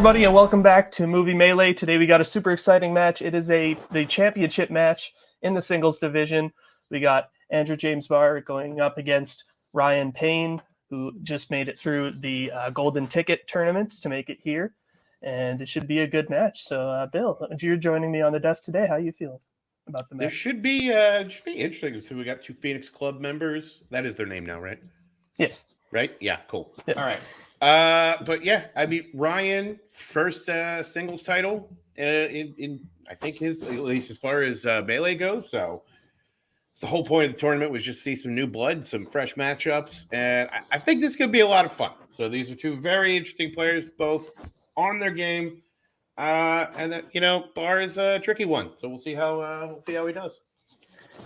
everybody, and welcome back to Movie Melee. Today we got a super exciting match. It is the championship match in the singles division. We got Andrew James Barr going up against Ryan Payne, who just made it through the golden ticket tournament to make it here, and it should be a good match. So, Bill, you're joining me on the desk today. How you feeling about the match? There should be interesting. So we got two Phoenix Club members. That is their name now, right? Yes. Right? Yeah, cool. Yeah. All right. But yeah, I mean, Ryan, first singles title in I think his, at least as far as Melee goes. So the whole point of the tournament was just see some new blood, some fresh matchups, and I think this could be a lot of fun. So these are two very interesting players, both on their game, and that Barr is a tricky one. So we'll see how he does.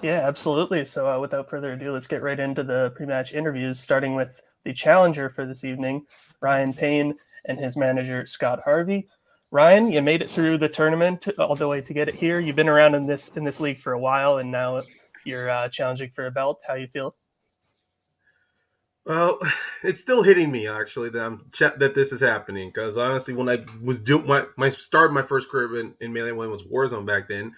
Yeah, absolutely. So without further ado, let's get right into the pre-match interviews, starting with the challenger for this evening, Ryan Payne, and his manager, Scott Harvey. Ryan, you made it through the tournament all the way to get it here. You've been around in this league for a while, and now you're challenging for a belt. How you feel? Well, it's still hitting me actually that this is happening, because honestly, when I was doing my first career in Melee when it was Warzone back then,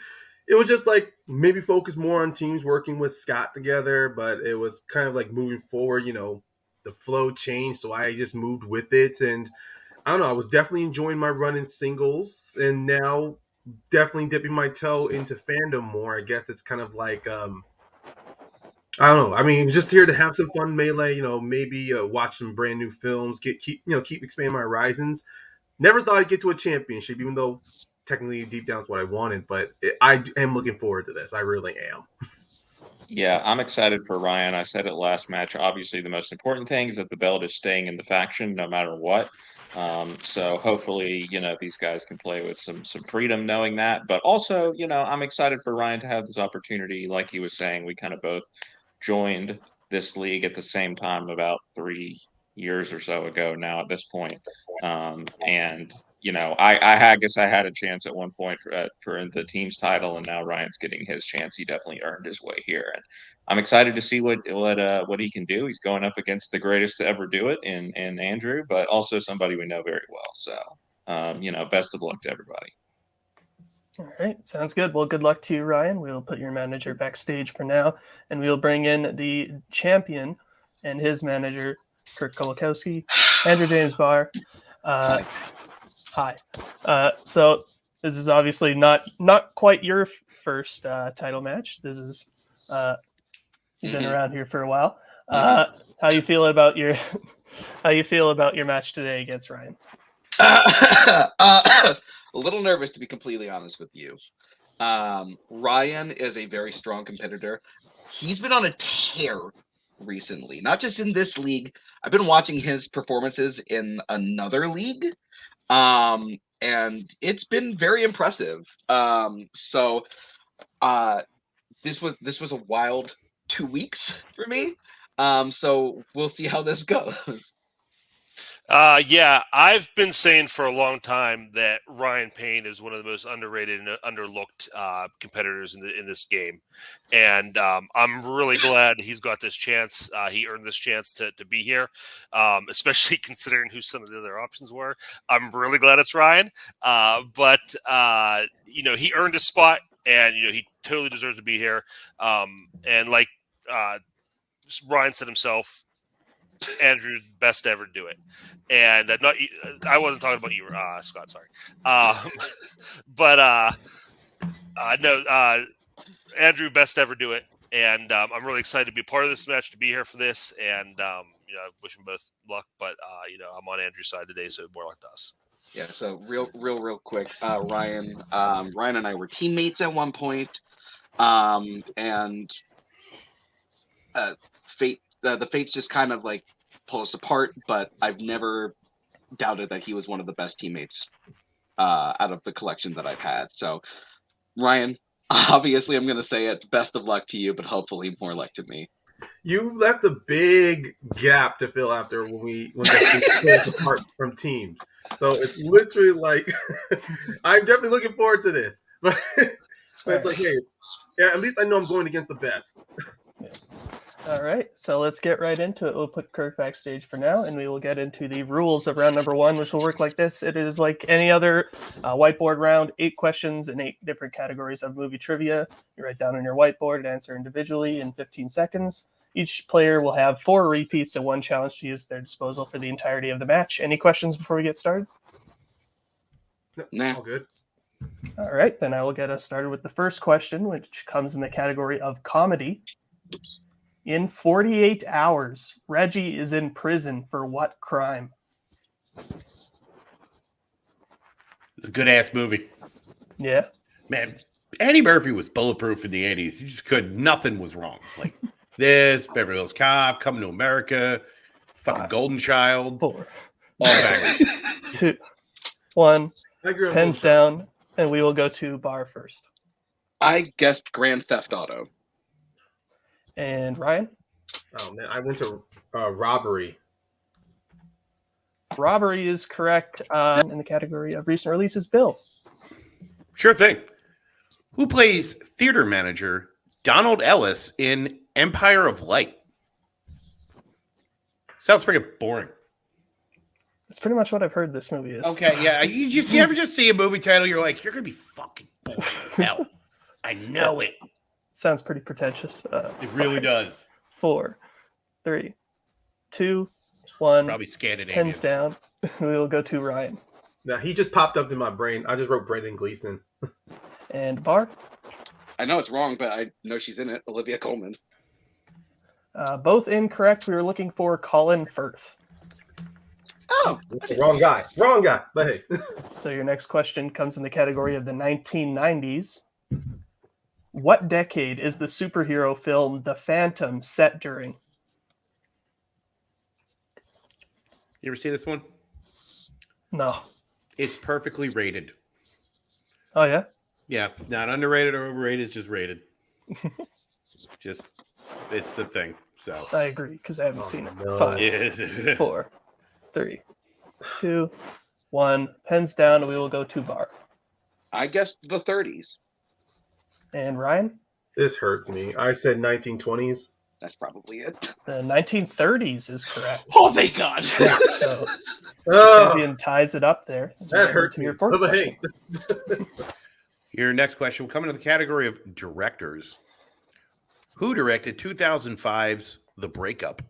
it was just like maybe focus more on teams working with Scott together, but it was kind of like moving forward, the flow changed, so I just moved with it, and I don't know, I was definitely enjoying my run in singles, and now definitely dipping my toe into Fandom more. I guess it's kind of like I don't know. I mean, just here to have some fun Melee, maybe watch some brand new films, keep expanding my horizons. Never thought I'd get to a championship, even though technically deep down is what I wanted, but I am looking forward to this. I really am. Yeah, I'm excited for Ryan. I said it last match. Obviously, the most important thing is that the belt is staying in the faction no matter what. So hopefully, these guys can play with some freedom knowing that. But also, I'm excited for Ryan to have this opportunity. Like he was saying, we kind of both joined this league at the same time about 3 years or so ago now at this point. And I guess I had a chance at one point for the team's title, and now Ryan's getting his chance. He definitely earned his way here, and I'm excited to see what he can do. He's going up against the greatest to ever do it in Andrew, but also somebody we know very well. So, best of luck to everybody. All right, sounds good. Well, good luck to you, Ryan. We'll put your manager backstage for now, and we'll bring in the champion and his manager, Kurt Kolakowski, Andrew James Barr. Hi. So this is obviously not quite your first title match. This is you've been around here for a while. How you feel about your match today against Ryan? A little nervous, to be completely honest with you. Ryan is a very strong competitor. He's been on a tear recently, not just in this league. I've been watching his performances in another league. And it's been very impressive. So this was a wild 2 weeks for me. So we'll see how this goes. Yeah, I've been saying for a long time that Ryan Payne is one of the most underrated and underlooked competitors in this game, and I'm really glad he's got this chance. He earned this chance to be here, especially considering who some of the other options were. I'm really glad it's Ryan, but he earned his spot, and he totally deserves to be here. And like Ryan said himself, Andrew, best to ever do it, and I wasn't talking about you, Scott. Sorry, but no, Andrew, best to ever do it, and I'm really excited to be a part of this match, to be here for this, and I wish them both luck. But I'm on Andrew's side today, so more luck to us. Yeah. So real quick, Ryan and I were teammates at one point, and fate. The fates just kind of like pull us apart, but I've never doubted that he was one of the best teammates out of the collection that I've had. So, Ryan, obviously I'm going to say it. Best of luck to you, but hopefully more luck to me. You left a big gap to fill after when we split apart from teams. So it's literally like I'm definitely looking forward to this. But it's like, hey, yeah, at least I know I'm going against the best. All right, so let's get right into it. We'll put Kirk backstage for now, and we will get into the rules of round number 1, which will work like this. It is like any other whiteboard round, 8 questions in 8 different categories of movie trivia. You write down on your whiteboard and answer individually in 15 seconds. Each player will have 4 repeats and 1 challenge to use at their disposal for the entirety of the match. Any questions before we get started? Nah. All good. All right, then I will get us started with the first question, which comes in the category of comedy. In 48 hours, Reggie is in prison for what crime? It's a good ass movie. Yeah. Man, Eddie Murphy was bulletproof in the 80s. He just could, nothing was wrong. Like this, Beverly Hills Cop, Coming to America, fucking 5, Golden Child, 4, all bangers. 2, 1. I agree on Pens both. down, and we will go to Barr first. I guessed Grand Theft Auto. And Ryan? Oh man, I went to robbery. Robbery is correct in the category of recent releases. Bill? Sure thing. Who plays theater manager Donald Ellis in Empire of Light? Sounds freaking boring. That's pretty much what I've heard this movie is. Okay, yeah. You ever just see a movie title, you're like, you're gonna be fucking boring as hell. I know it. Sounds pretty pretentious. It really 5, does. 4, 3, 2, 1. Probably Scandinavian. Pens down. We will go to Ryan. Now he just popped up in my brain. I just wrote Brendan Gleeson. And Barr? I know it's wrong, but I know she's in it. Olivia Colman. Both incorrect. We were looking for Colin Firth. Oh, Wrong guy. Wrong guy. But hey, So your next question comes in the category of the 1990s. What decade is the superhero film The Phantom set during? You ever see this one? No. It's perfectly rated. Oh, yeah? Yeah, not underrated or overrated, it's just rated. Just, it's a thing. So, I agree, because I haven't Oh, seen it. no. 5, yeah. 4, 3, 2, 1. Pens down, and we will go to Barr. I guessed the 30s. And Ryan? this hurts me. I said 1920s. That's probably it. The 1930s is correct. Oh, thank God. So Oh, champion ties it up there. As we that get hurt into me. your fourth But hey, question. Your next question will come into the category of directors. Who directed 2005's The Breakup?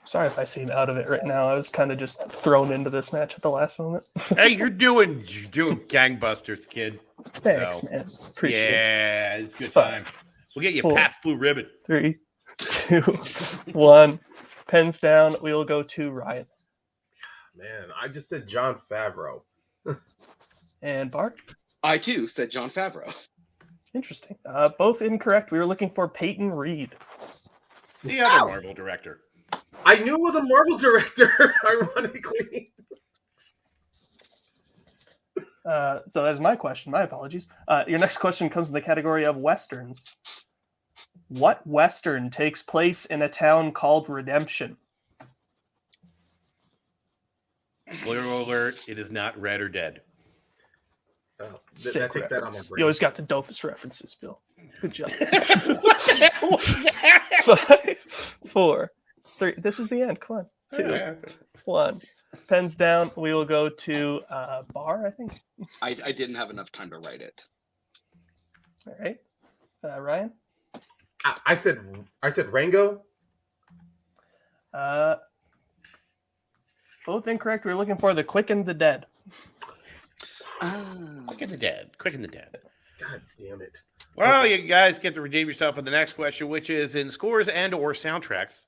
Sorry if I seem out of it right now. I was kind of just thrown into this match at the last moment. Hey, you're doing gangbusters, kid. Thanks, So, man. Appreciate it. Yeah, it's a good 5, time. We'll get you 4, Pat's Blue Ribbon. 3, 2, 1. Pens down. We will go to Ryan. man, I just said John Favreau. And Bart? I, too, said Jon Favreau. Interesting. Both incorrect. We were looking for Peyton Reed. The other Marvel director. I knew it was a Marvel director, ironically. So that is my question. My apologies. Your next question comes in the category of Westerns. What Western takes place in a town called Redemption? Spoiler alert, it is not Red or Dead. Oh, I Sick take that on my reference. brain. You always got the dopest references, Bill. Good job. What the hell was that? 5, 4, 3. This is the end. Come on. 2, 1. Pens down. We will go to Barr, I think. I didn't have enough time to write it. All right. Ryan? I said Rango. Both incorrect. We're looking for The Quick and the Dead. Quick and the Dead. Quick and the Dead. God damn it. Well, you guys get to redeem yourself on the next question, which is in scores and or soundtracks.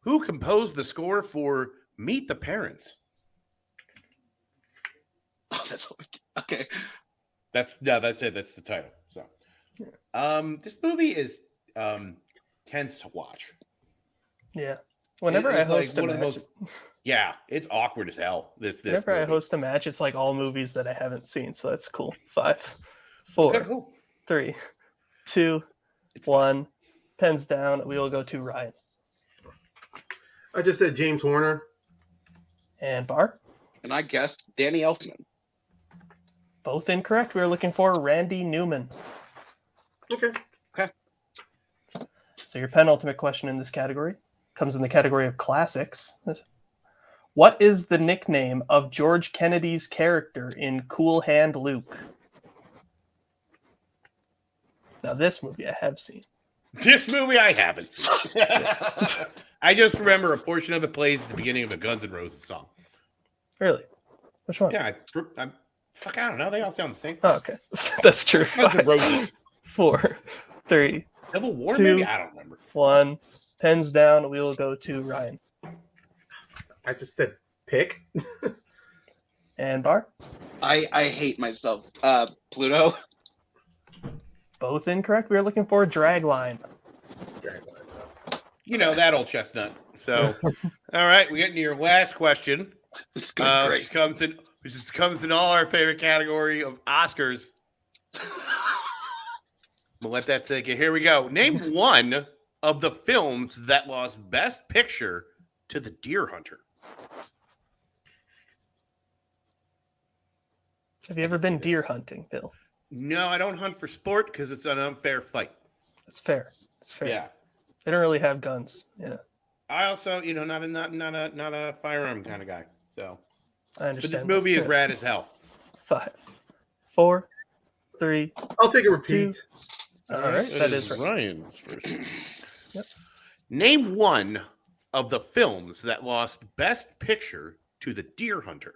Who composed the score for Meet the Parents? Oh, that's okay. That's it. That's the title. So, this movie is tense to watch. Yeah. Whenever I It's like host a one of the match, most, yeah, it's awkward as hell. This whenever I movie. host a match, it's like all movies that I haven't seen, so that's cool. 5, 4, Okay, cool. 3, 2, It's 1. Pens down. We will go to Ryan. I just said James Horner. And Barr? And I guessed Danny Elfman. Both incorrect. We were looking for Randy Newman. Okay. So your penultimate question in this category comes in the category of classics. What is the nickname of George Kennedy's character in Cool Hand Luke? Now, this movie I have seen. This movie I haven't seen. I just remember a portion of it plays at the beginning of a Guns N' Roses song. Really? Which one? Yeah, I don't know. They all sound the same. Oh, okay. That's true. Guns N' Roses. 4, 3, Civil War, 2, maybe? I don't remember. 1. Pens down. We will go to Ryan. I just said pick. And Barr? I hate myself. Pluto. Both incorrect. We are looking for Dragline. You know, that old chestnut. So, all right, we get into your last question. It's going great. Which comes in all our favorite category of Oscars. We'll let that sink in. Here we go. Name one of the films that lost Best Picture to The Deer Hunter. Have you ever been deer hunting, Bill? No, I don't hunt for sport because it's an unfair fight. That's fair. That's fair. Yeah. They don't really have guns. Yeah. I also, not a firearm kind of guy. So, I understand. but this movie is rad as hell. 5, 4, 3. I'll take a repeat. All right. That is right. Ryan's first. Yep. Name one of the films that lost Best Picture to The Deer Hunter.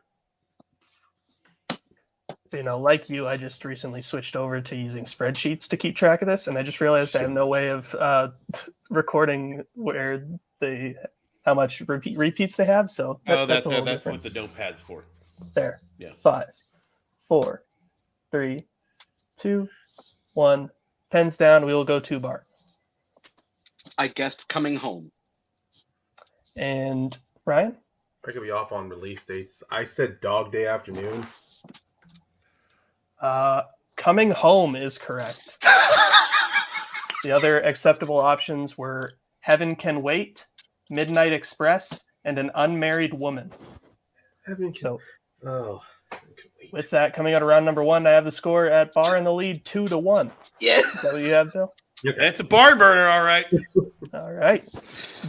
Like you, I just recently switched over to using spreadsheets to keep track of this, and I just realized I have no way of recording how much repeats they have. So that's a little what different. the notepad's for. There. Yeah. 5, 4, 3, 2, 1. Pens down. We will go to Barr. I guessed Coming Home. And Ryan? I could be off on release dates. I said Dog Day Afternoon. Coming Home is correct. The other acceptable options were Heaven Can Wait, Midnight Express, and An Unmarried Woman. So, with that coming out of round number 1, I have the score at Barr in the lead 2-1. Yeah. Is that what you have, Bill? That's a barn burner, all right. All right.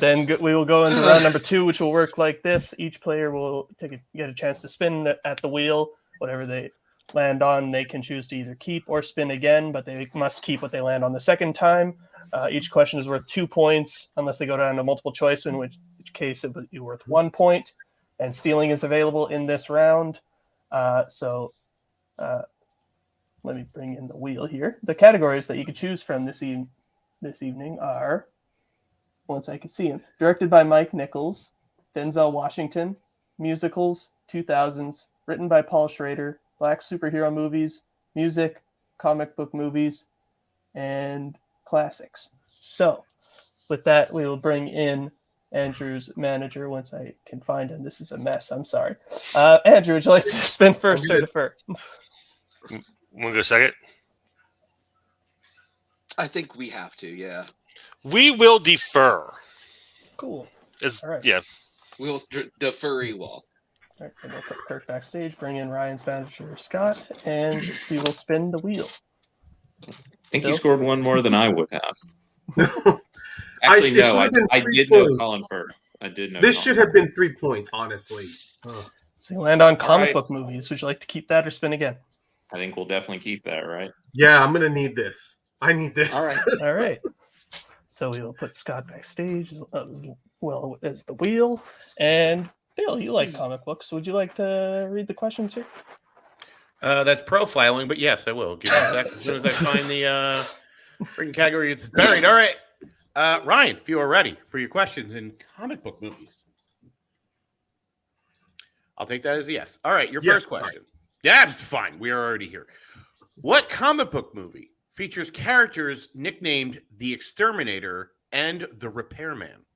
Then we will go into round number 2, which will work like this. Each player will get a chance to spin at the wheel. Whatever they land on, they can choose to either keep or spin again, but they must keep what they land on the second time. Each question is worth 2 points unless they go down to multiple choice, in which case it would be worth 1 point. And stealing is available in this round. Let me bring in the wheel here. The categories that you can choose from this evening are, once I can see them, directed by Mike Nichols, Denzel Washington, musicals, 2000s, written by Paul Schrader, black superhero movies, music, comic book movies, and classics. So, with that, we will bring in Andrew's manager once I can find him. This is a mess. I'm sorry. Andrew, would you like to spin first or defer? Want to go second? I think we have to, yeah. We will defer. Cool. All right. Yeah. We'll defer you all. All right, then we'll put Kirk backstage, bring in Ryan's manager, Scott, and we will spin the wheel. I think Bill? you scored one more than I would have. Actually, It should no, have been I 3 did know points. Colin first. I did know This Colin should have been 3 points, honestly. Oh. So you land on comic right. book movies. Would you like to keep that or spin again? I think we'll definitely keep that, right? Yeah, I'm gonna need this. I need this. All right. All right. So we will put Scott backstage as well as the wheel. And Bill, you like comic books. Would you like to read the questions here? That's profiling, but yes, I will. Give me a sec. As soon as I find the freaking category, it's buried. All right. Ryan, if you are ready for your questions in comic book movies. I'll take that as a yes. All right, your Yes, first question. Yeah, it's fine. We are already here. What comic book movie features characters nicknamed the Exterminator and the Repairman?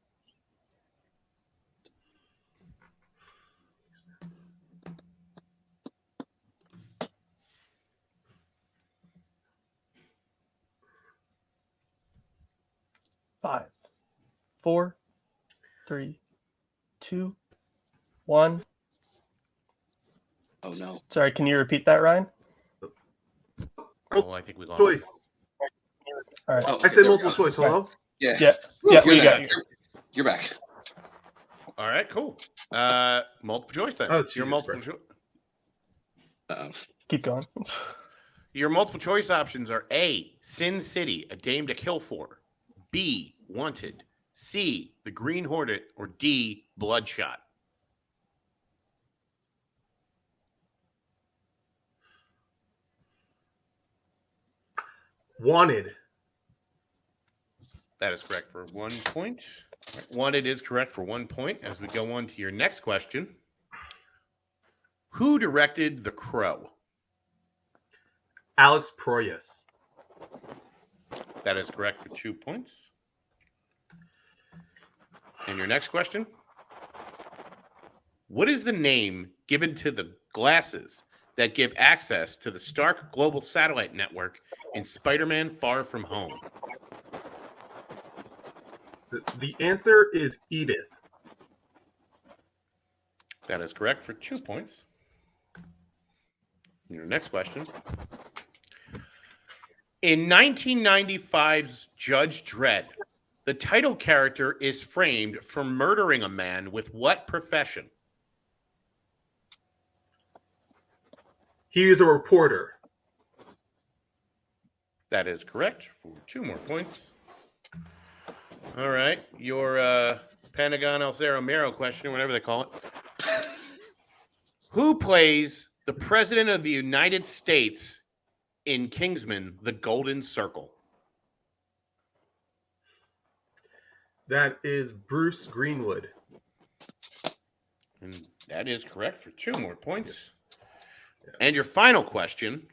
Five, 4, 3, 2, 1. Oh, no. Sorry, can you repeat that, Ryan? Oh, I think we lost. Choice. All right. Oh, I okay, said there we multiple go. choice. Hello? Yeah. Yeah, You're we back. got you. You're back. All right, cool. Multiple choice then. Oh, Your Jesus multiple Christ. Uh-oh. Keep going. Your multiple choice options are A, Sin City, A Dame to Kill For, B, Wanted, C, The Green Hornet, or D, Bloodshot. Wanted. That is correct for 1 point. Wanted is correct for 1 point. As we go on to your next question. Who directed The Crow? Alex Proyas. That is correct for 2 points. And your next question. What is the name given to the glasses that give access to the Stark Global Satellite Network in Spider-Man Far From Home? The answer is Edith. That is correct for 2 points. Your next question. In 1995's Judge Dredd, the title character is framed for murdering a man with what profession? He is a reporter. That is correct for 2 more points. All right. Your Pentagon El Cerro Miro question, or whatever they call it. Who plays the President of the United States in Kingsman, The Golden Circle? That is Bruce Greenwood. And that is correct for 2 more points. And your final question.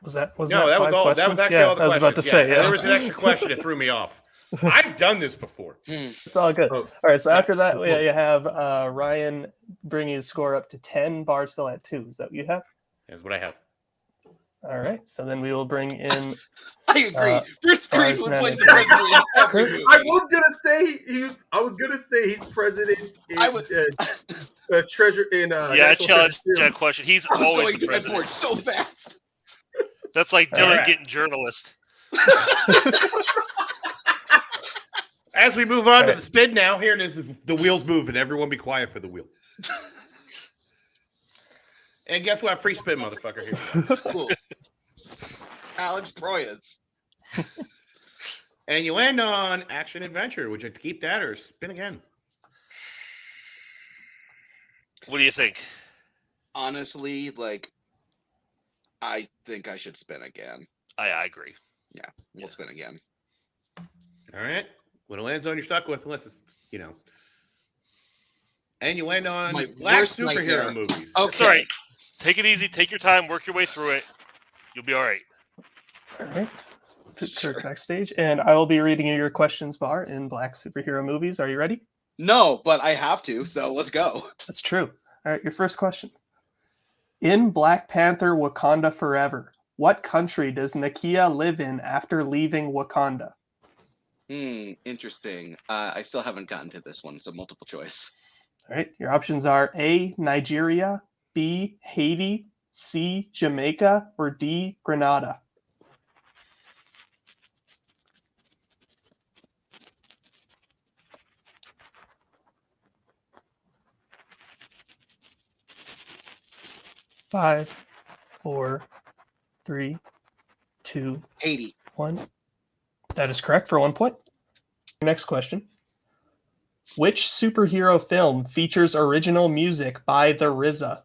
Was that No, that that was five all. questions? That was actually Yeah, all the I was questions. about to say, yeah. There was an extra question that threw me off. I've done this before. It's all good. Oh. All right, so after that, you have Ryan bringing his score up to 10, Barr still at 2. Is that what you have? That's what I have. All right, so then we will bring in I agree. Bruce Barr's Greenwood plays the manager. president in every movie. I was gonna say he's president in I would- treasure in Yeah, I National challenge Treasure that question. He's I'm always going the to that president. board so fast. That's like All Dylan right. getting journalist. As we move on to Right. the spin now, here it is. The wheels move, and everyone be quiet for the wheel. And guess what? Free spin, motherfucker. Here we go. Cool. Alex Proyas. And you land on action adventure. Would you like to keep that or spin again? What do you think? Honestly, like, I think I should spin again. I agree. We'll spin again. All right. When it lands on, you're stuck with, unless it's, And you land on My black worst superhero nightmare. movies. Okay. It's all right. Take it easy. Take your time. Work your way through it. You'll be all right. All right. Put Sure. Kirk backstage, and I will be reading you your questions, Barr, in Black Superhero Movies. Are you ready? No, but I have to, so let's go. That's true. All right, your first question. In Black Panther Wakanda Forever, what country does Nakia live in after leaving Wakanda? Interesting. I still haven't gotten to this one, so multiple choice. All right, your options are A, Nigeria, B, Haiti, C, Jamaica, or D, Grenada. Five, 4, 3, 2, 80. 1. That is correct for 1 point. Next question. Which superhero film features original music by the RZA?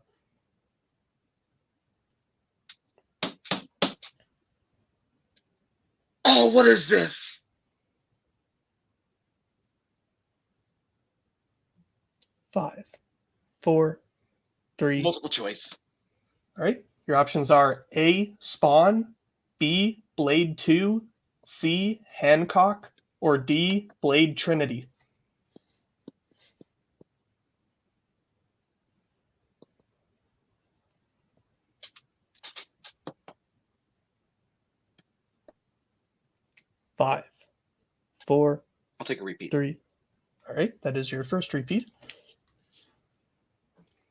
Oh, what is this? Five, 4, 3. Multiple choice. All right. Your options are A, Spawn, B, Blade 2, C, Hancock, or D, Blade Trinity. Five, 4, I'll take a repeat. 3. All right. That is your first repeat.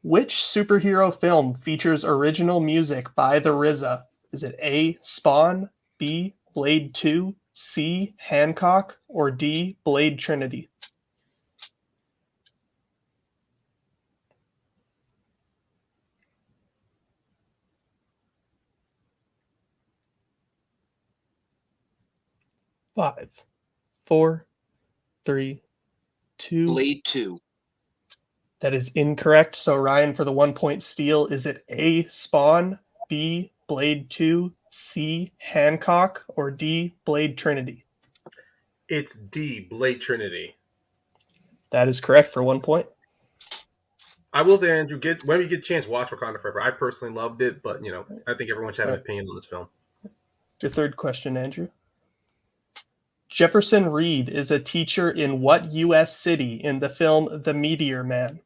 Which superhero film features original music by the RZA? Is it A, Spawn, B, Blade 2, C, Hancock, or D, Blade Trinity? Five, 4, 3, 2. Blade 2. That is incorrect. So Ryan, for the 1 point steal, is it A, Spawn, B, Blade 2, C, Hancock, or D, Blade Trinity? It's D, Blade Trinity. That is correct for 1 point. I will say, Andrew, whenever you get a chance, watch Wakanda Forever. I personally loved it, but I think everyone should have an opinion on this film. Your third question, Andrew. Jefferson Reed is a teacher in what U.S. city in the film The Meteor Man?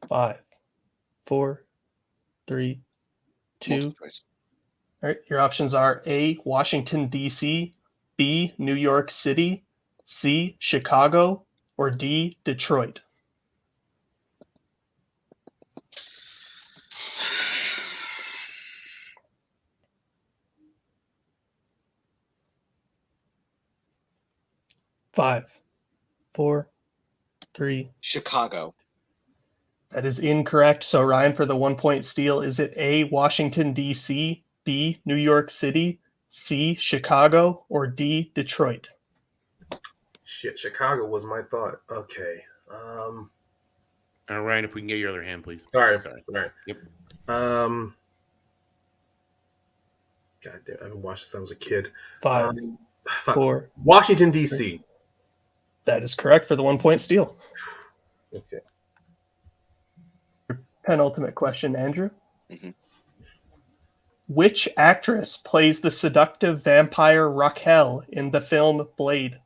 Five, 4, 3, 2. Multiple choice. All right, your options are A, Washington, D.C., B, New York City, C, Chicago, or D, Detroit. Five, 4, 3. Chicago. That is incorrect. So Ryan, for the 1 point steal, is it A, Washington, D.C., B, New York City, C, Chicago, or D, Detroit? Shit, Chicago was my thought. Okay. Ryan, if we can get your other hand, please. Sorry. Yep. God damn, I've been watching since I was a kid. Five, 4. Washington, D.C. That is correct for the 1 point steal. Okay. Penultimate question, Andrew. Mhm. Which actress plays the seductive vampire Raquel in the film Blade?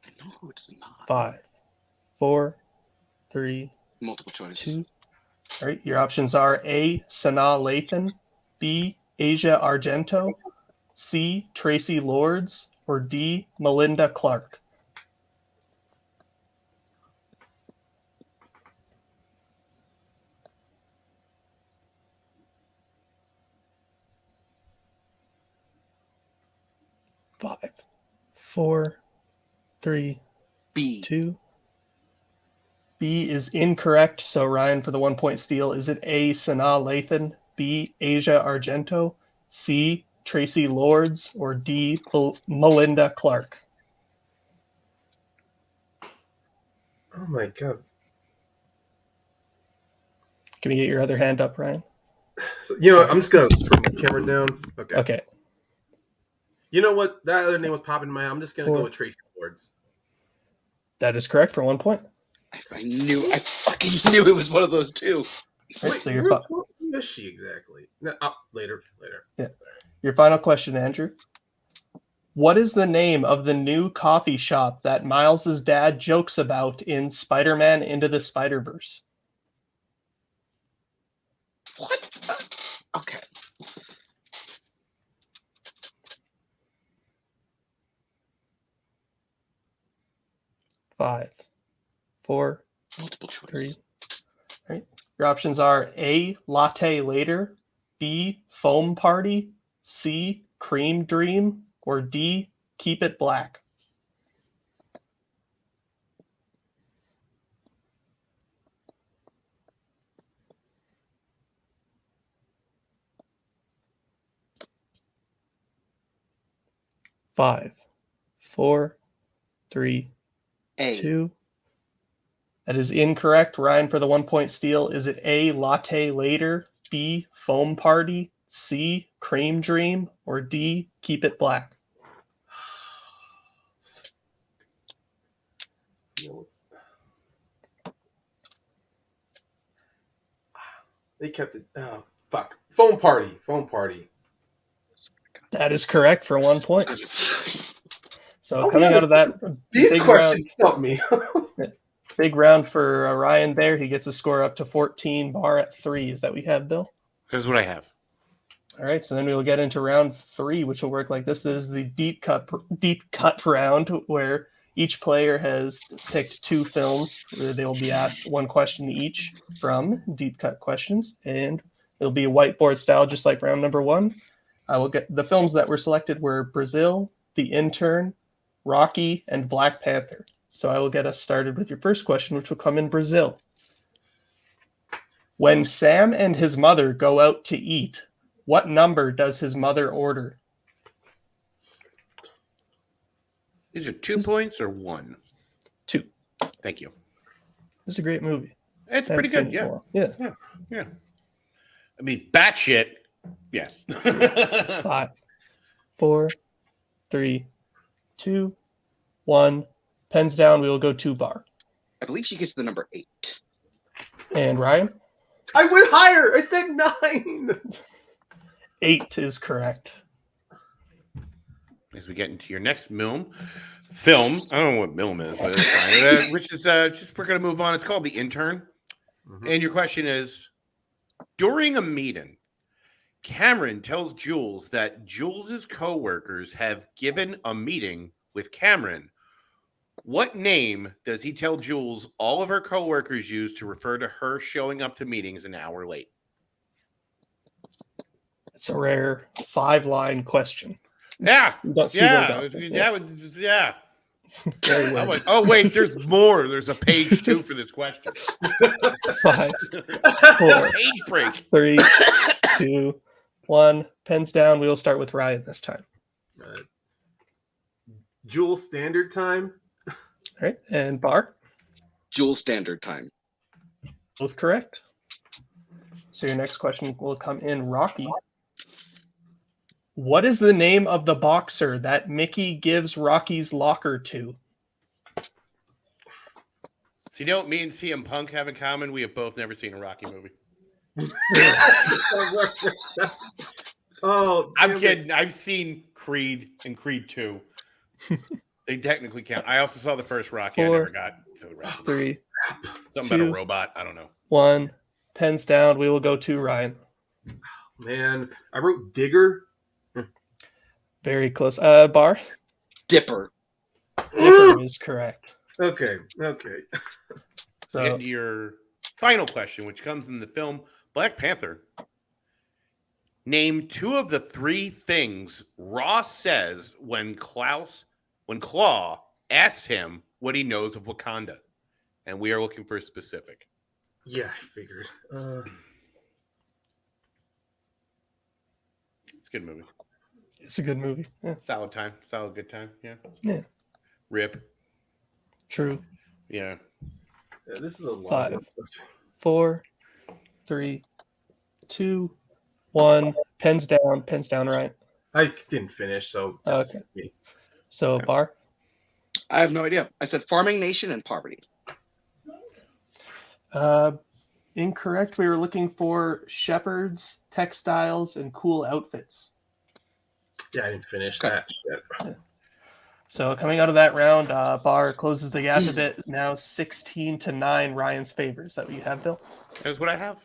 I know who it's not. 5, 4, 3, Multiple choice. 2. All right, your options are A, Sanaa Lathan, B, Asia Argento, C, Tracy Lords, or D, Melinda Clark. Five, 4, 3, B. 2. B is incorrect. So Ryan, for the 1 point steal, is it A, Sanaa Lathan, B, Asia Argento, C, Tracy Lords, or D, Melinda Clark? Oh my god. Can you get your other hand up, Ryan? So, I'm just gonna put my camera down. Okay. You know what? That other name was popping in my head. I'm just gonna go with Tracy Lords. That is correct for 1 point. I fucking knew it was one of those two. Right, Wait, so who is she exactly? No, later. Yeah. Your final question, Andrew. What is the name of the new coffee shop that Miles' dad jokes about in Spider-Man Into the Spider-Verse? What? Okay. Five, 4, Multiple choice. 3. All right. Your options are A, Latte Later, B, Foam Party, C, Cream Dream, or D, Keep It Black. Five, 4, 3, A. 2. That is incorrect. Ryan, for the 1 point steal, is it A, Latte Later, B, Foam Party, C, Cream Dream, or D, Keep It Black? They kept it. Oh, fuck. Phone party. That is correct for 1 point. So Oh, coming yeah. out of that, These big questions help me. big round for Ryan there. He gets a score up to 14. Barr at 3. Is that what we have, Bill? Here's what I have. All right, so then we will get into round 3, which will work like this. This is the deep cut round where each player has picked 2 films where they will be asked one question each from deep cut questions, and it'll be a whiteboard style, just like round number 1. I will get the films that were selected were Brazil, The Intern, Rocky, and Black Panther. So I will get us started with your first question, which will come in Brazil. When Sam and his mother go out to eat, what number does his mother order? These are 2 points or 1? 2. Thank you. This is a great movie. It's Haven't pretty seen good. it in a Yeah. while. Yeah. I mean, batshit. Yeah. 5, 4, 3, 2, 1. Pens down. We will go to Barr. I believe she gets the number 8. And Ryan? I went higher. I said 9. 8 is correct. As we get into your next film, I don't know what film is, but it's fine. Which is just we're gonna move on. It's called The Intern. Mm-hmm. And your question is: during a meeting, Cameron tells Jules that Jules's co-workers have given a meeting with Cameron. What name does he tell Jules all of her co-workers use to refer to her showing up to meetings an hour late? It's a rare 5-line question. Yeah. You don't see those Yeah. often. Yeah. Very I well. went, oh, wait, there's more. There's a page 2 for this question. 5, 4, Page break. 3, 2, 1. Pens down. We will start with Ryan this time. Right. Jewel Standard Time. All right. And Barr? Jewel Standard Time. Both correct. So your next question will come in Rocky. What is the name of the boxer that Mickey gives Rocky's locker to? So you know what me and CM Punk have in common? We have both never seen a Rocky movie. Oh, I'm kidding. I've seen Creed and Creed 2. They technically count. I also saw the first Rocky. 4, I never got to the rest. 3, Something about 2, a robot. I don't know. 1. Pens down. We will go to Ryan. Man, I wrote Digger. Very close. Barr? Dipper. Dipper is correct. Okay. So, And your final question, which comes in the film Black Panther. Name 2 of the 3 things Ross says when Claw asks him what he knows of Wakanda. And we are looking for a specific. Yeah, I figured. It's a good movie. it's a good movie. Yeah, Solid time. Solid good time. Yeah. Yeah. Rip. true. Yeah. Yeah, this is a lot. 5, 4, 3, 2, 1. Pens down, Ryan. I didn't finish, so Okay. So, Barr? I have no idea. I said Farming Nation and Poverty. Incorrect. We were looking for shepherds, textiles, and cool outfits. Yeah, I didn't finish Okay. that shit. So coming out of that round, Barr closes the gap a bit. Now 16-9, Ryan's favor. Is that what you have, Bill? That's what I have.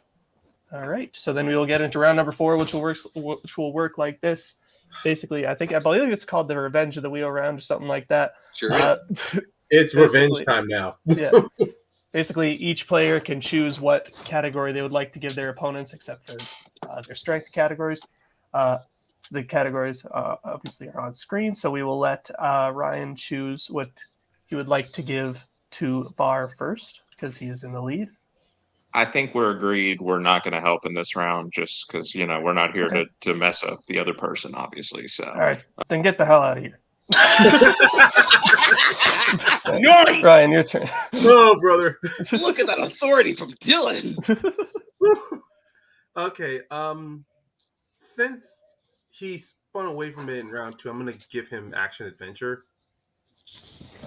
All right. So then we will get into round number 4, which will work like this. Basically, I believe it's called the Revenge of the Wheel round or something like that. Sure. It's revenge Basically- time now. Yeah. Basically, each player can choose what category they would like to give their opponents, except for their strength categories. The categories obviously are on screen, so we will let Ryan choose what he would like to give to Barr first, because he is in the lead. I think we're agreed we're not going to help in this round just because, we're not here Okay. to mess up the other person, obviously. So All right, then get the hell out of here. Nice! Ryan, your turn. Oh, brother. Look at that authority from Dylan. Okay. Since he spun away from it in round 2, I'm gonna give him action adventure.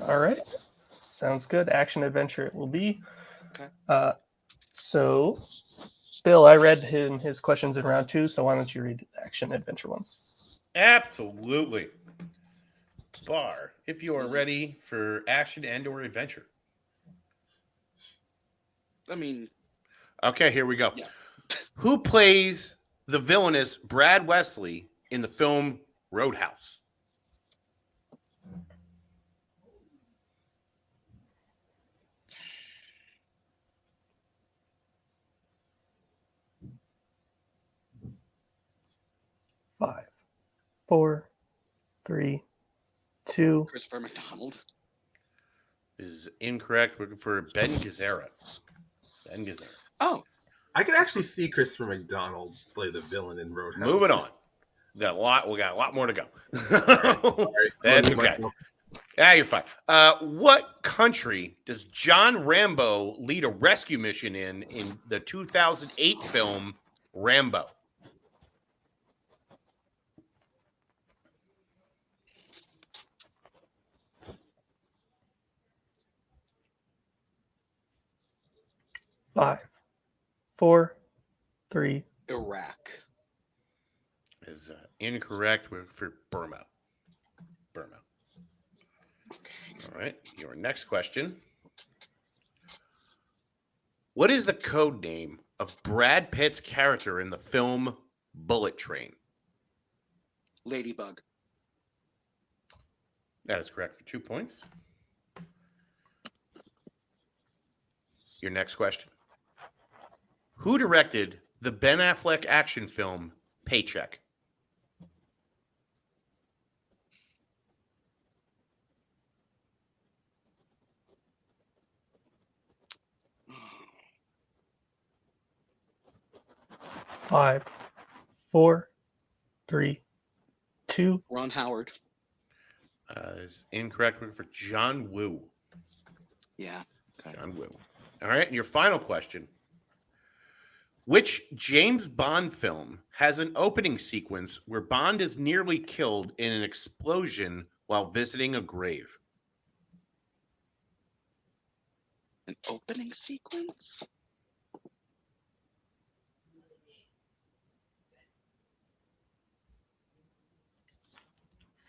All right, sounds good. Action adventure it will be. Okay. So, Bill, I read him his questions in round 2, so why don't you read action adventure ones? Absolutely. Barr, if you are ready for action and or adventure. I mean, Okay, here we go. Yeah. Who plays the villainous Brad Wesley in the film Roadhouse? Five, 4, 3, 2. Christopher McDonald. Is incorrect. We're looking for Ben Gazzara. Ben Gazzara. Oh, I could actually see Christopher McDonald play the villain in Roadhouse. Moving on. We got a lot more to go. Sorry, That's I'm okay. myself. Yeah, you're fine. What country does John Rambo lead a rescue mission in the 2008 film Rambo? Five, 4, 3. Iraq. Is incorrect. We're for Burma. Burma. All right. Your next question. What is the code name of Brad Pitt's character in the film Bullet Train? Ladybug. That is correct for 2 points. Your next question. Who directed the Ben Affleck action film Paycheck? Five, 4, 3, 2. Ron Howard. Is incorrect. We're for John Woo. Yeah. Okay. John Woo. All right. And your final question. Which James Bond film has an opening sequence where Bond is nearly killed in an explosion while visiting a grave? An opening sequence?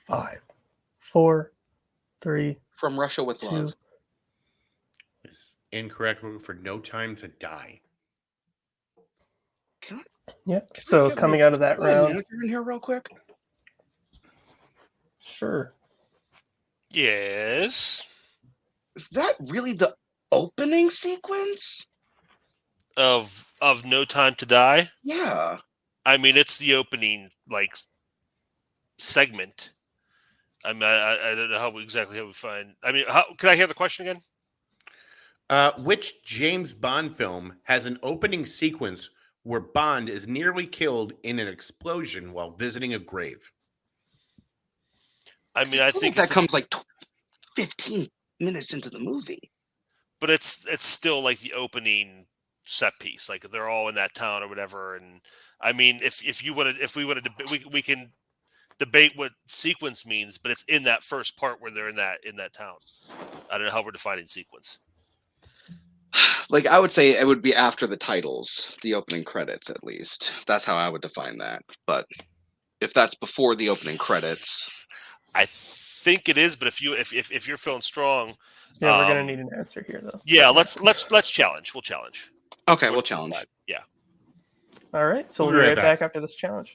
Five, 4, 3, From Russia with 2. Love. Is incorrect. We're looking for No Time to Die. Can I Yeah. So get coming out of that my round, manager in here real quick? sure. Yes. Is that really the opening sequence? Of No Time to Die. Yeah. I mean, it's the opening segment. I mean, I don't know exactly how we find. I mean, can I hear the question again? Which James Bond film has an opening sequence where Bond is nearly killed in an explosion while visiting a grave? I mean, I feel think like that comes like 15 minutes into the movie. but it's still like the opening set piece. Like they're all in that town or whatever. And I mean, if we want to, we can debate what sequence means, but it's in that first part where they're in that town. I don't know how we're defining sequence. Like I would say it would be after the titles, the opening credits at least. That's how I would define that. But if that's before the opening credits, I think it is. But if you're feeling strong, Yeah, we're gonna need an answer here, though. yeah, let's challenge. We'll challenge. okay, we'll challenge. Yeah. All right. So We'll we'll be be right right back after this challenge.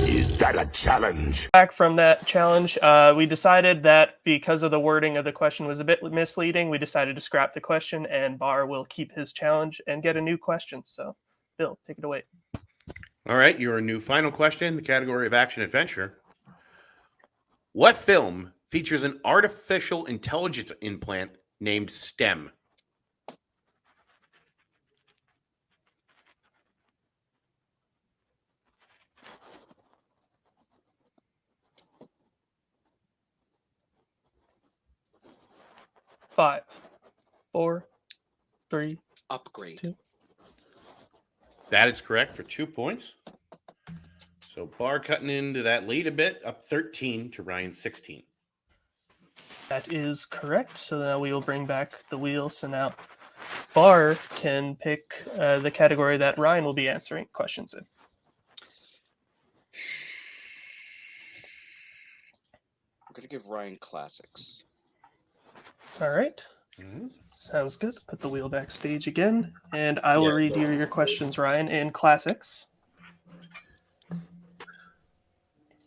Is that a challenge? Back from that challenge, we decided that because of the wording of the question was a bit misleading, we decided to scrap the question, and Barr will keep his challenge and get a new question. So, Bill, take it away. All right, your new final question, the category of action adventure. What film features an artificial intelligence implant named STEM? Five, 4, 3. Upgrade. 2. That is correct for 2 points. So Barr cutting into that lead a bit, up 13 to Ryan 16. That is correct. So now we will bring back the wheel. So now Barr can pick the category that Ryan will be answering questions in. I'm gonna give Ryan classics. All right. Sounds good. Put the wheel backstage again, and I will read you your questions, Ryan, in classics.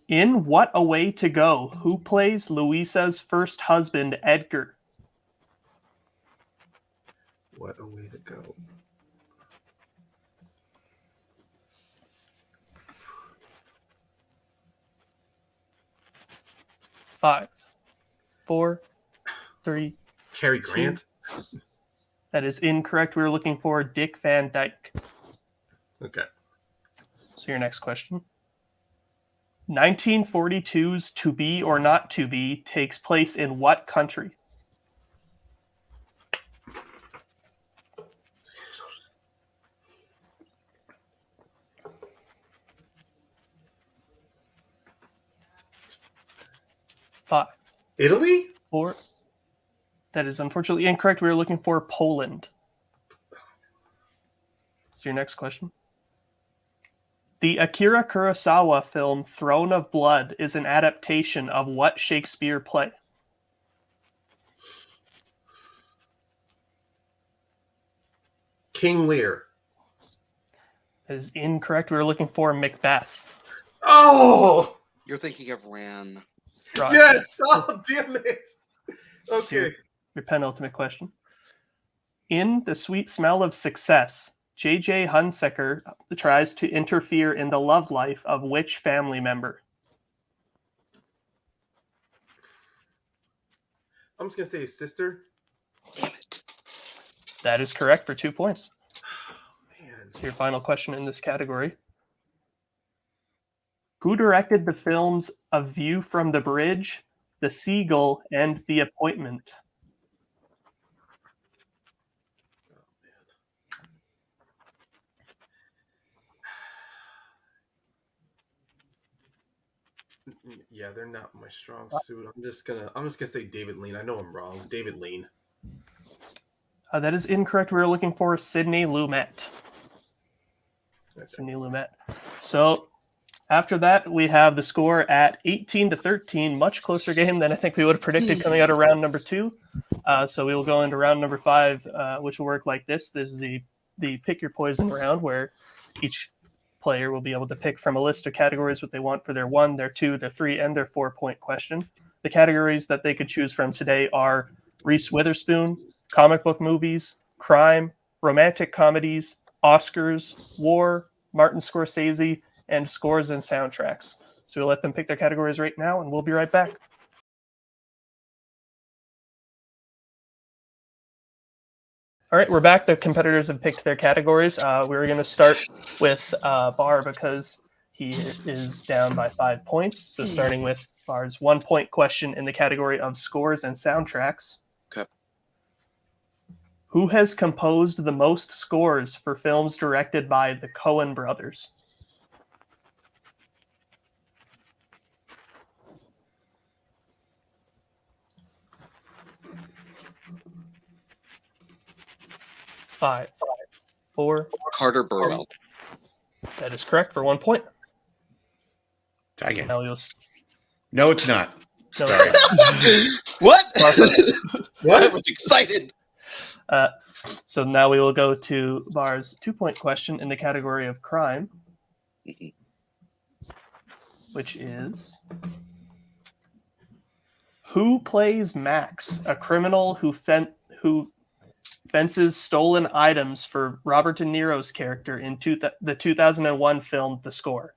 In What a Way to Go, who plays Louisa's first husband, Edgar? What a way to go. Five, 4, 3. Cary Grant? That is incorrect. We were looking for Dick Van Dyke. Okay. So your next question. 1942's To Be or Not to Be takes place in what country? Five, Italy? 4. That is unfortunately incorrect. We were looking for Poland. So your next question. The Akira Kurosawa film Throne of Blood is an adaptation of what Shakespeare play? King Lear. That is incorrect. We were looking for Macbeth. Oh! You're thinking of Ran. Right. Yes! Oh, damn it! Okay. Your penultimate question. In The Sweet Smell of Success, J.J. Hunsaker tries to interfere in the love life of which family member? I'm just going to say his sister. Damn it. That is correct for 2 points. Man. So your final question in this category. Who directed the films A View from the Bridge, The Seagull, and The Appointment? Yeah, they're not my strong suit. I'm just gonna say David Lean. I know I'm wrong. David Lean. That is incorrect. We were looking for Sidney Lumet. Sidney Lumet. So after that, we have the score at 18-13, much closer game than I think we would have predicted coming out of round number 2. So we will go into round number 5, which will work like this. This is the pick your poison round, where each player will be able to pick from a list of categories what they want for their 1, their 2, their 3, and their 4-point question. The categories that they could choose from today are Reese Witherspoon, comic book movies, crime, romantic comedies, Oscars, war, Martin Scorsese, and scores and soundtracks. So we'll let them pick their categories right now, and we'll be right back. All right, we're back. The competitors have picked their categories. We're going to start with Barr because he is down by 5 points. So starting with Barr's 1-point question in the category of scores and soundtracks. Okay. Who has composed the most scores for films directed by the Coen brothers? Five, 4. Carter Burwell. That is correct for 1 point. Tie game. Now you'll. No, it's not. No, Sorry. What? What? I was excited. So now we will go to Barr's 2-point question in the category of crime, which is: who plays Max, a criminal who fences stolen items for Robert De Niro's character in the 2001 film The Score?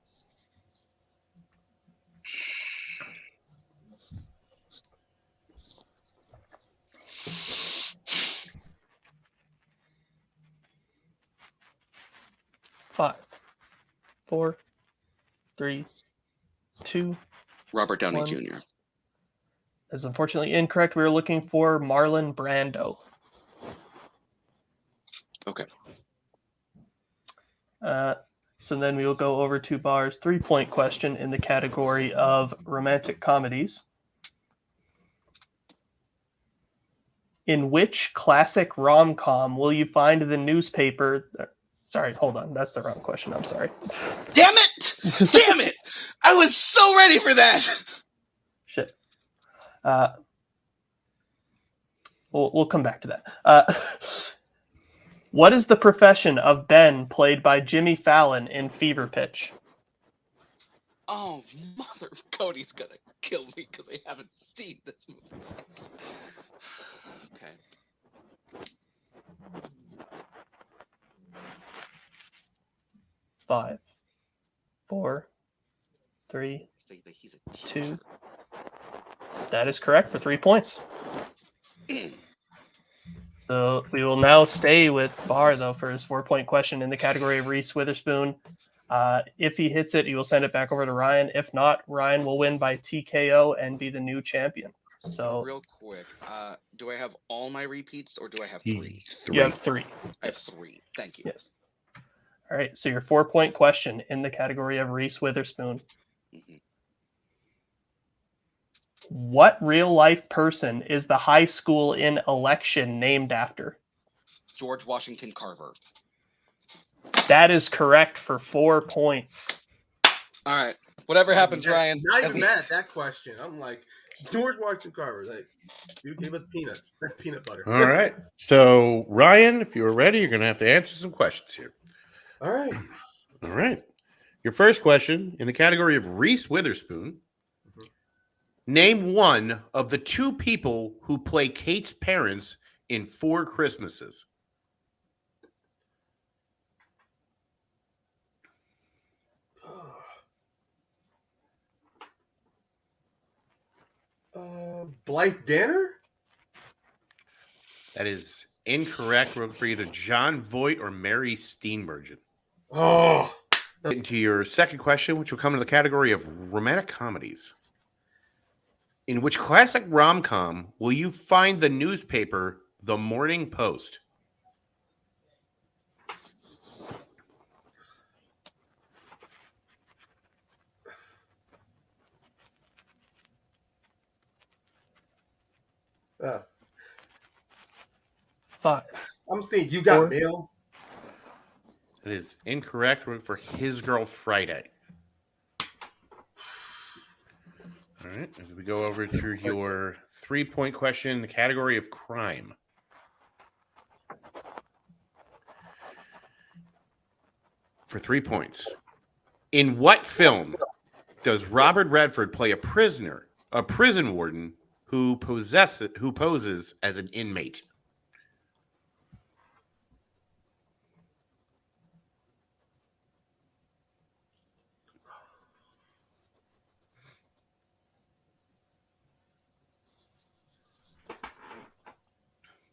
Five, 4, 3, 2. Robert Downey 1. Jr. That's unfortunately incorrect. We were looking for Marlon Brando. Okay. So then we will go over to Barr's 3-point question in the category of romantic comedies. In which classic rom-com will you find the newspaper... Sorry, hold on. That's the wrong question. I'm sorry. Damn it! Damn it! I was so ready for that! Shit. We'll come back to that. What is the profession of Ben, played by Jimmy Fallon in Fever Pitch? Oh, mother! Cody's gonna kill me because I haven't seen this movie. Okay. 5, 4, 3, Say that he's a 2. teacher. That is correct for 3 points. So we will now stay with Barr, though, for his 4-point question in the category of Reese Witherspoon. If he hits it, he will send it back over to Ryan. If not, Ryan will win by TKO and be the new champion. So Real quick, do I have all my repeats or do I have You- 3? you have 3. I have 3. Thank you. Yes. All right. So your 4-point question in the category of Reese Witherspoon. Mhm. What real life person is the high school in Election named after? George Washington Carver. That is correct for 4 points. All right. Whatever happens, Yeah, Ryan. Not at even least- mad at that question. I'm like, George Washington Carver. Like, you gave us peanuts. That's peanut butter. All right. So, Ryan, if you're ready, you're going to have to answer some questions here. All right. All right. Your first question in the category of Reese Witherspoon. Name one of the 2 people who play Kate's parents in 4 Christmases. Blythe Danner? That is incorrect. We're looking for either John Voight or Mary Steenburgen. Oh. Into your second question, which will come in the category of romantic comedies. In which classic rom-com will you find the newspaper The Morning Post? Uh, 5. I'm seeing You Got 4. Mail. It is incorrect. We're looking for His Girl Friday. All right. As we go over to your 3-point question, the category of crime. For 3 points. In what film does Robert Redford play a prison warden who poses as an inmate?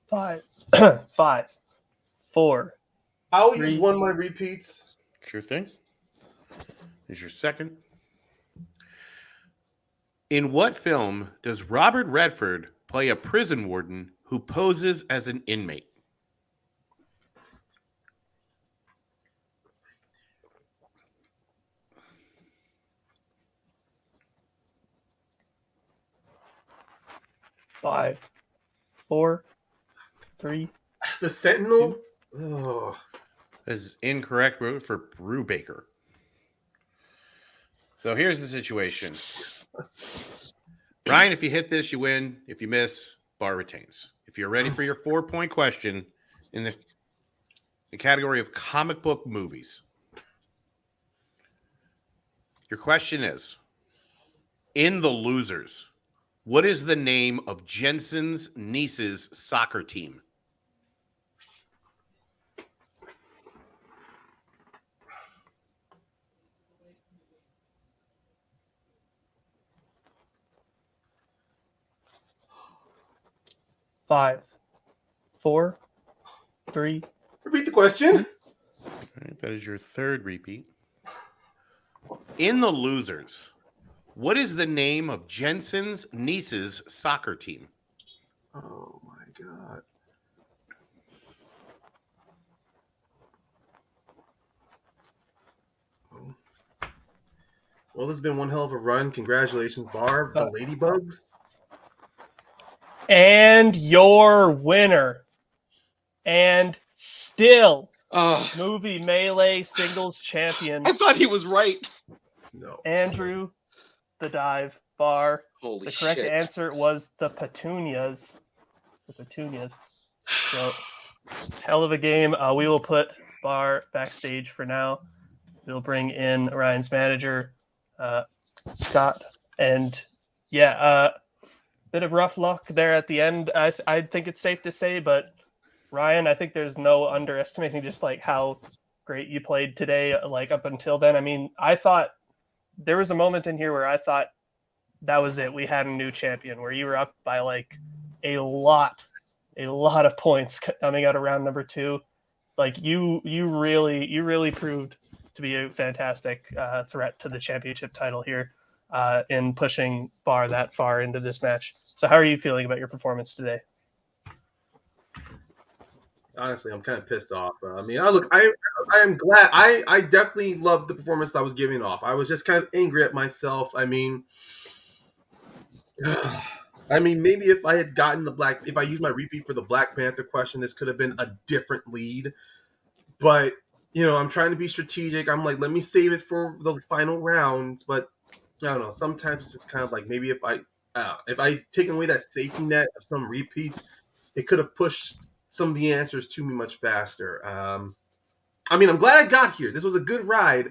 Five, 5, 4. I'll 3. use one of my repeats. Sure thing. Here's your second. In what film does Robert Redford play a prison warden who poses as an inmate? Five, 4, 3. The Sentinel? Oh. That is incorrect. We're looking for Brubaker. So here's the situation. Ryan, if you hit this, you win. If you miss, Barr retains. If you're ready for your 4-point question in the category of comic book movies, your question is, in The Losers, what is the name of Jensen's niece's soccer team? Five, 4, 3. Repeat the question. All right, that is your third repeat. In The Losers, what is the name of Jensen's niece's soccer team? Oh my god. Well, this has been one hell of a run. Congratulations, Barr. The Ladybugs. And your winner, and still Ugh. movie Melee singles champion, I thought he was right. No. Andrew the Dive Barr. Holy The correct shit. answer was the Petunias. the petunias. So, hell of a game. We will put Barr backstage for now. We'll bring in Ryan's manager, Scott. And yeah, bit of rough luck there at the end. I think it's safe to say, but Ryan, I think there's no underestimating just like how great you played today. Like up until then, I mean, I thought there was a moment in here where I thought that was it. We had a new champion where you were up by like a lot of points coming out of round number 2. Like you really proved to be a fantastic threat to the championship title here in pushing Barr that far into this match. So how are you feeling about your performance today? Honestly, I'm kind of pissed off. I mean, I am glad. I definitely loved the performance I was giving off. I was just kind of angry at myself. I mean, maybe if I had gotten if I used my repeat for the Black Panther question, this could have been a different lead. But I'm trying to be strategic. I'm like, let me save it for the final rounds. But I don't know. Sometimes it's kind of like maybe if I taken away that safety net of some repeats, it could have pushed some of the answers to me much faster. I mean, I'm glad I got here. This was a good ride.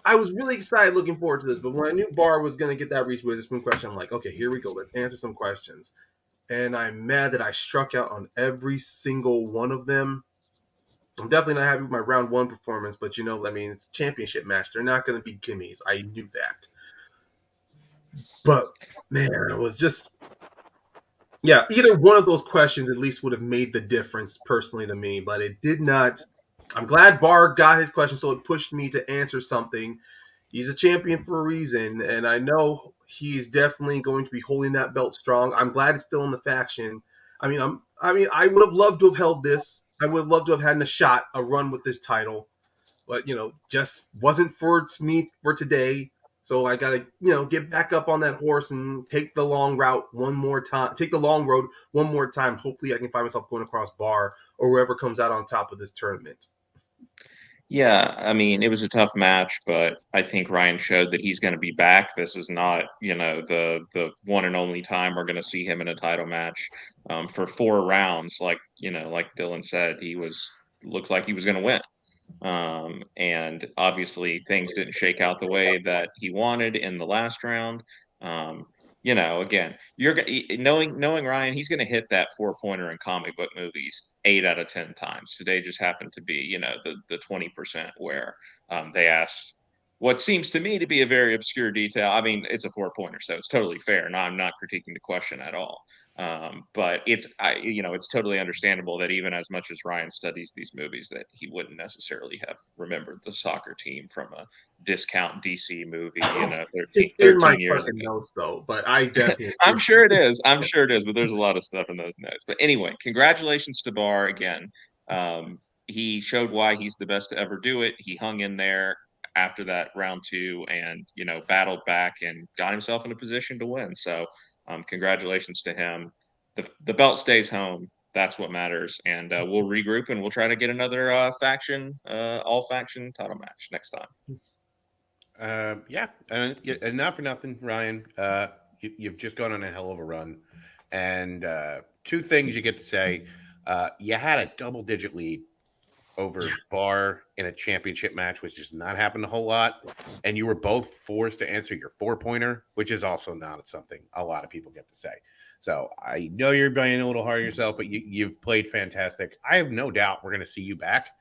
I was really excited looking forward to this, but when I knew Barr was going to get that Reese Witherspoon question, I'm like, okay, here we go. Let's answer some questions. And I'm mad that I struck out on every single one of them. I'm definitely not happy with my round 1 performance, but I mean, it's a championship match. They're not going to be gimmies. I knew that. But, man, it was just... Yeah, either one of those questions at least would have made the difference personally to me, but it did not. I'm glad Barr got his question, so it pushed me to answer something. He's a champion for a reason, and I know he's definitely going to be holding that belt strong. I'm glad it's still in the faction. I mean, I would have loved to have held this. I would have loved to have had a run with this title, but just wasn't for me for today. So I gotta, get back up on that horse and take the long route one more time. Take the long road one more time. Hopefully, I can find myself going across Barr or whoever comes out on top of this tournament. Yeah, I mean, it was a tough match, but I think Ryan showed that he's going to be back. This is not, the one and only time we're going to see him in a title match for 4 rounds. Like Dylan said, looked like he was going to win. And obviously things didn't shake out the way that he wanted in the last round. Again, you're knowing Ryan, he's going to hit that 4-pointer in comic book movies 8 out of 10 times. Today just happened to be, the 20% where they asked what seems to me to be a very obscure detail. I mean, it's a 4-pointer, so it's totally fair. And I'm not critiquing the question at all. But it's totally understandable that even as much as Ryan studies these movies, that he wouldn't necessarily have remembered the soccer team from a discount DC movie, 13 years ago. Notes, though, but I definitely I'm sure it is. But there's a lot of stuff in those notes. But anyway, congratulations to Barr again. He showed why he's the best to ever do it. He hung in there after that round 2 and battled back and got himself in a position to win. So congratulations to him. The belt stays home. That's what matters. And we'll regroup and we'll try to get another all faction title match next time. Yeah, and not for nothing, Ryan. You've just gone on a hell of a run. And 2 things you get to say. You had a double-digit lead over Barr in a championship match, which does not happen a whole lot. And you were both forced to answer your 4-pointer, which is also not something a lot of people get to say. So I know you're being a little hard on yourself, but you've played fantastic. I have no doubt we're going to see you back.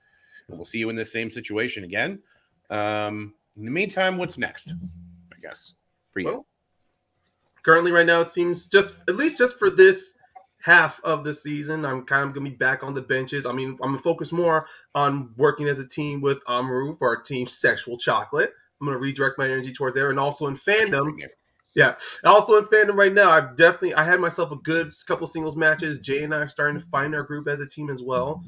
And we'll see you in the same situation again. In the meantime, what's next? I guess for you. Well, currently, right now, it seems at least for this half of the season, I'm kind of going to be back on the benches. I mean, I'm going to focus more on working as a team with Amaru for our team Sexual Chocolate. I'm going to redirect my energy towards there, and also in Fandom. Yeah, also in Fandom right now, I had myself a good couple singles matches. Jay and I are starting to find our group as a team as well.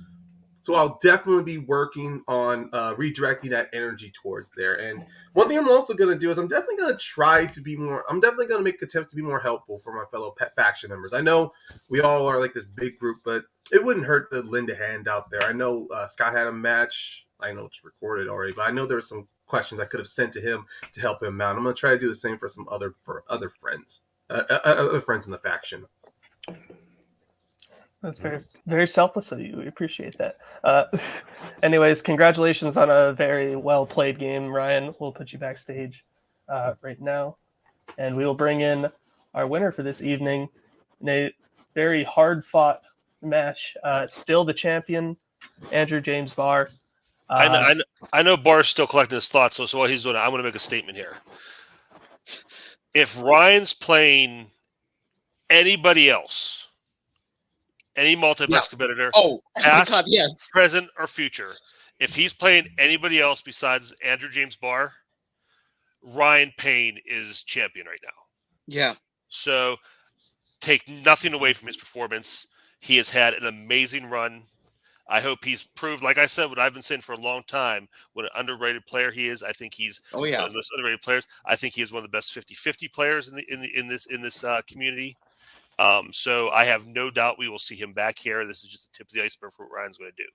So I'll definitely be working on redirecting that energy towards there. And one thing I'm also going to do is I'm definitely going to make attempts to be more helpful for my fellow faction members. I know we all are like this big group, but it wouldn't hurt to lend a hand out there. I know Scott had a match. I know it's recorded already, but I know there were some questions I could have sent to him to help him out. I'm going to try to do the same for other friends in the faction. That's very, very selfless of you. We appreciate that. Anyways, congratulations on a very well played game, Ryan. We'll put you backstage right now, and we will bring in our winner for this evening in a very hard fought match. Still the champion, Andrew James Barr. I know Barr's still collecting his thoughts, so while he's doing it, I'm going to make a statement here. If Ryan's playing anybody else, any multiplex competitor, past, my God, yeah. present, or future, if he's playing anybody else besides Andrew James Barr, Ryan Payne is champion right now. Yeah. So take nothing away from his performance. He has had an amazing run. I hope he's proved, like I said, what I've been saying for a long time, what an underrated player he is. I think he's one of the most underrated players. I think he is one of the best 50-50 players in this community. So I have no doubt we will see him back here. This is just the tip of the iceberg for what Ryan's going to do.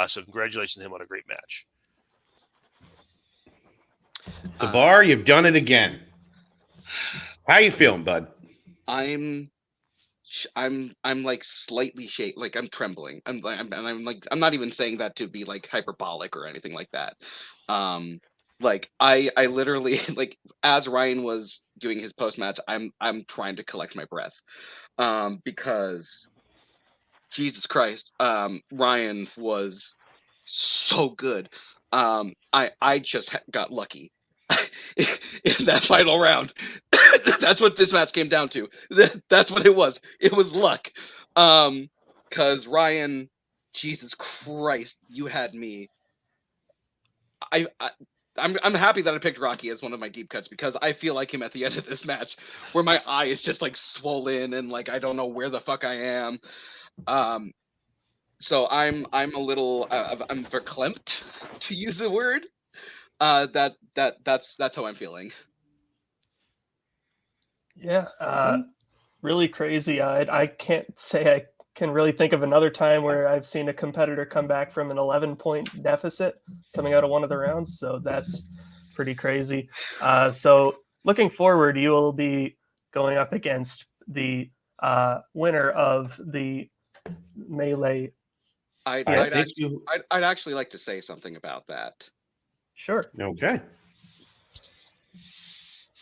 So congratulations to him on a great match. So Barr, you've done it again. How you feeling, bud? I'm like slightly shaken, like I'm trembling. I'm not even saying that to be like hyperbolic or anything like that. Like I literally, like, as Ryan was doing his post match, I'm trying to collect my breath, because Jesus Christ, Ryan was so good. I just got lucky in that final round. That's what this match came down to. That's what it was. It was luck. Because Ryan, Jesus Christ, you had me. I'm happy that I picked Rocky as one of my deep cuts, because I feel like him at the end of this match, where my eye is just like swollen and like I don't know where the fuck I am. So I'm a little I'm verklempt, to use a word. That's how I'm feeling. Yeah, really crazy. I can't say I can really think of another time where I've seen a competitor come back from an 11-point deficit coming out of one of the rounds. So that's pretty crazy. So looking forward, you will be going up against the winner of the melee. I'd actually like to say something about that. Sure. Okay.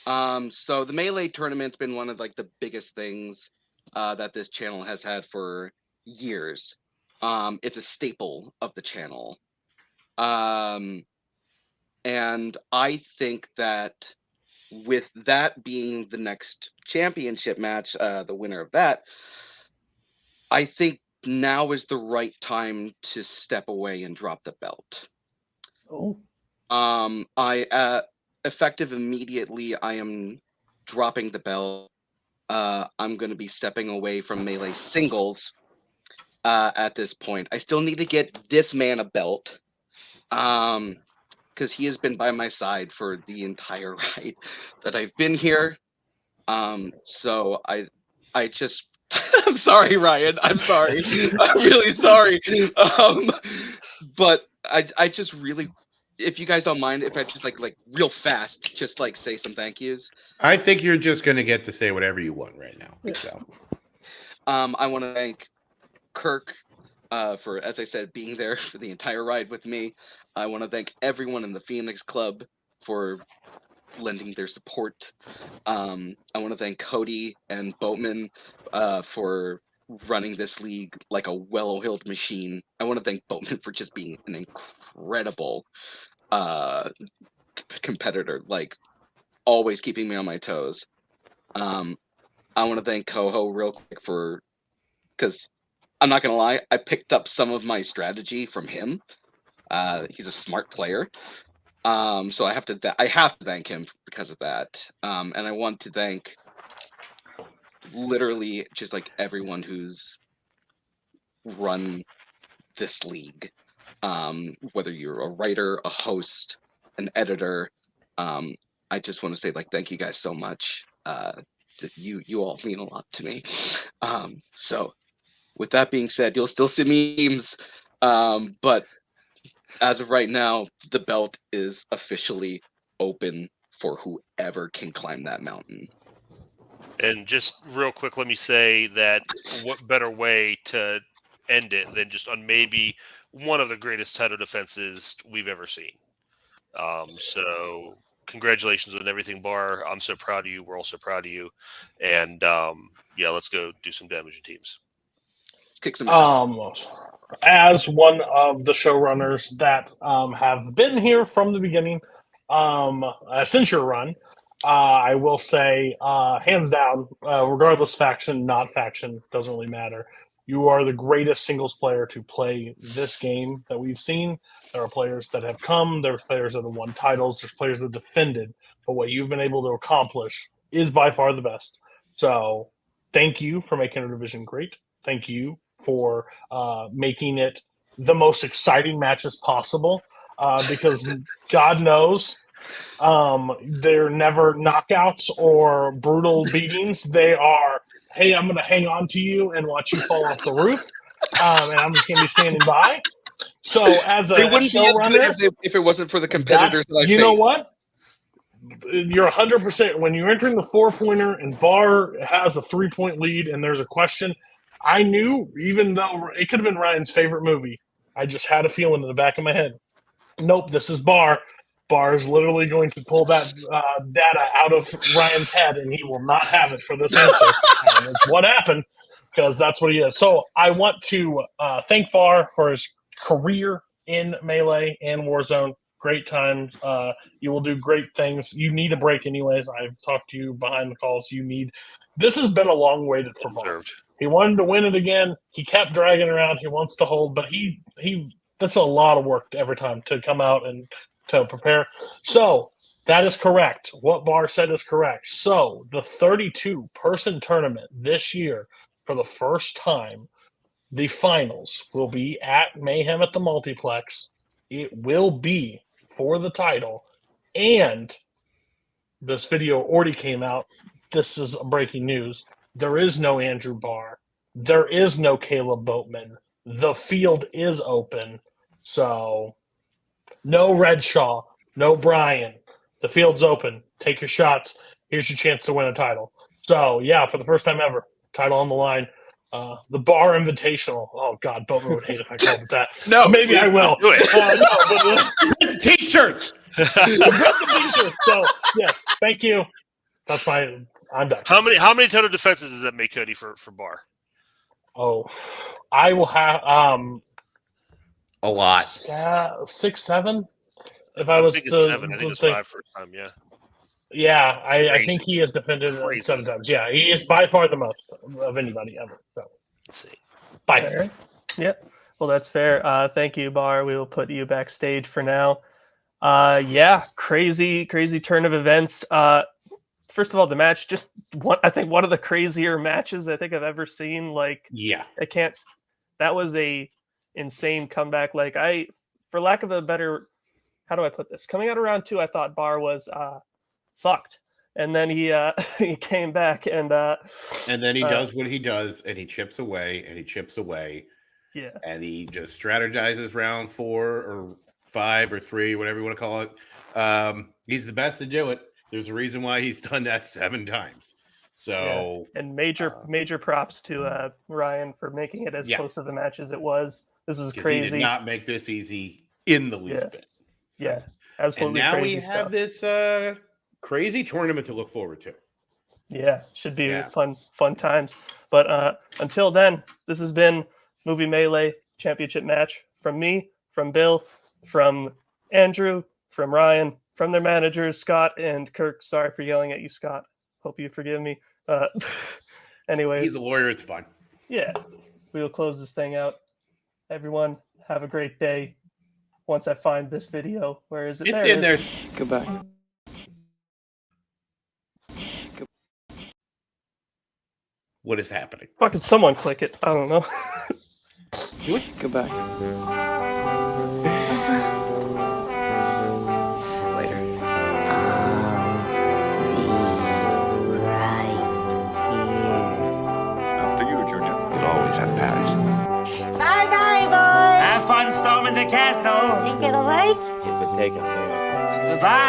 So the Melee tournament's been one of like the biggest things that this channel has had for years. It's a staple of the channel. And I think that with that being the next championship match, the winner of that, I think now is the right time to step away and drop the belt. Oh. Effective immediately, I am dropping the belt. I'm going to be stepping away from Melee singles at this point. I still need to get this man a belt, because he has been by my side for the entire ride that I've been here. So I just, I'm sorry, Ryan. I'm sorry. I'm really sorry. But I just really, if you guys don't mind, if I just like real fast, just like say some thank yous. I think you're just going to get to say whatever you want right now. So, I want to thank Kirk for, as I said, being there for the entire ride with me. I want to thank everyone in the Phoenix Club for lending their support. I want to thank Cody and Boatman for running this league like a well-oiled machine. I want to thank Boatman for just being an incredible competitor, like always keeping me on my toes. I want to thank Koho real quick because I'm not gonna lie, I picked up some of my strategy from him. He's a smart player, so I have to thank him because of that. And I want to thank literally just like everyone who's run this league, whether you're a writer, a host, an editor. I just want to say thank you guys so much. You all mean a lot to me. So with that being said, you'll still see memes, but as of right now, the belt is officially open for whoever can climb that mountain. And just real quick, let me say that what better way to end it than just on maybe one of the greatest title defenses we've ever seen. So congratulations on everything, Barr. I'm so proud of you. We're all so proud of you. And yeah, let's go do some damage in teams. Kick some ass. As one of the showrunners that have been here from the beginning, since your run, I will say, hands down, regardless faction, not faction, doesn't really matter. You are the greatest singles player to play this game that we've seen. There are players that have come. There's players that have won titles. There's players that have defended. But what you've been able to accomplish is by far the best. So thank you for making our division great. Thank you for making it the most exciting matches possible. Because God knows they're never knockouts or brutal beatings. They are, hey, I'm going to hang on to you and watch you fall off the roof. And I'm just going to be standing by. So as a They wouldn't be as showrunner, good if it wasn't for the competitors that I you know faced. what? You're 100%. When you're entering the 4-pointer and Barr has a 3-point lead and there's a question, I knew, even though it could have been Ryan's favorite movie, I just had a feeling in the back of my head. Nope, this is Barr. Barr is literally going to pull that data out of Ryan's head, and he will not have it for this answer. And it's what happened, because that's what he is. So I want to thank Barr for his career in Melee and Warzone. Great times. You will do great things. You need a break anyways. I've talked to you behind the calls. This has been a long waited for Barr. He wanted to win it again. He kept dragging around. He wants to hold, but he that's a lot of work every time to come out and to prepare. So that is correct. What Barr said is correct. So the 32-person tournament this year, for the first time, the finals will be at Mayhem at the Multiplex. It will be for the title. And this video already came out. This is breaking news. There is no Andrew Barr. There is no Kaleb Boatman. The field is open. So no Redshaw, no Brian. The field's open. Take your shots. Here's your chance to win a title. So, yeah, for the first time ever, title on the line. The Barr Invitational. Oh, God, Boatman would hate if I called it that. No. Maybe I will. Do it. No, T-shirts. but the t-shirt. So, yes, thank you. That's I'm done. How many total defenses does that make, Cody, for Barr? Oh, I will have A lot. 6, 7. If I was think to it's 7. I think it's think, 5 first time, yeah. Yeah, I Crazy. think he has defended Crazy. 7 times. Yeah, he is by far the most of anybody ever. So, Let's see. bye. Fair. Yep. Well, that's fair. Thank you, Barr. We will put you backstage for now. Yeah, crazy turn of events. First of all, the match, I think one of the crazier matches I think I've ever seen. Like, Yeah. that was a insane comeback. Like, for lack of a better, how do I put this? Coming out of round 2, I thought Barr was fucked. And then he he came back and then he does what he does, and he chips away, and he chips away. Yeah. And he just strategizes round 4 or 5 or 3, whatever you want to call it. He's the best to do it. There's a reason why he's done that 7 times. So yeah. And major props to Ryan for making it as close to the match as it was. This was crazy. He did not make this easy in the least bit. So. Yeah, absolutely. And now crazy we have this crazy tournament to look forward to. Yeah, should be fun times. But until then, this has been Movie Melee Championship match from me, from Bill, from Andrew, from Ryan, from their managers, Scott and Kirk. Sorry for yelling at you, Scott. Hope you forgive me. Anyways. He's a lawyer. It's fun. Yeah. We will close this thing out. Everyone, have a great day. Once I find this video, where is it? It's in there. Goodbye. What is happening? Fucking someone click it. I don't know. Do it. Goodbye. Later. After you, Junior. You'll always have Paris. Bye-bye, boys. Have fun storming the castle. Think it'll wait? Goodbye.